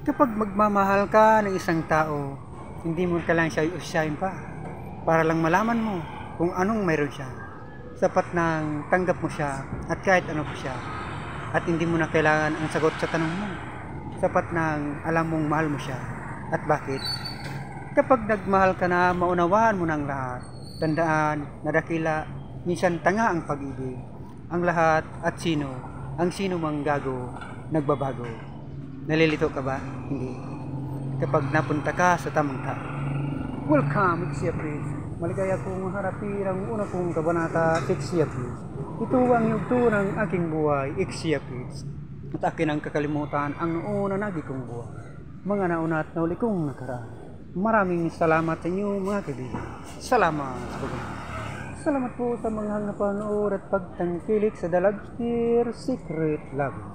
Kapag magmamahal ka ng isang tao, hindi mo kailangan siya iusahin pa para lang malaman mo kung anong mayroon siya. Sapat nang tanggap mo siya at kahit ano pa siya. At hindi mo na kailangan ang sagot sa tanong mo. Sapat nang alam mong mahal mo siya. At bakit? Kapag nagmahal ka na, maunawaan mo ng lahat. Tandaan na dakila, minsan tanga ang pag-ibig. Ang lahat at sino, ang sino mang gago, nagbabago. Nalilito ka ba? Hindi. Kapag napunta ka sa tamang tao. Welcome, Ixia Prince. Maligaya kong harapin ang una kong kabanata, Ixia Prince. Ito ang yugto ng aking buhay, Ixia Prince. At akin ang kakalimutan ang noon na nagi kong buhay. Mga nauna at nauli kong nakaraan. Maraming salamat sa inyo mga kaibigan. Salamat sa pagkakas. Salamat po sa mga napanood at pagtangkilik sa Dalagster Secret Love.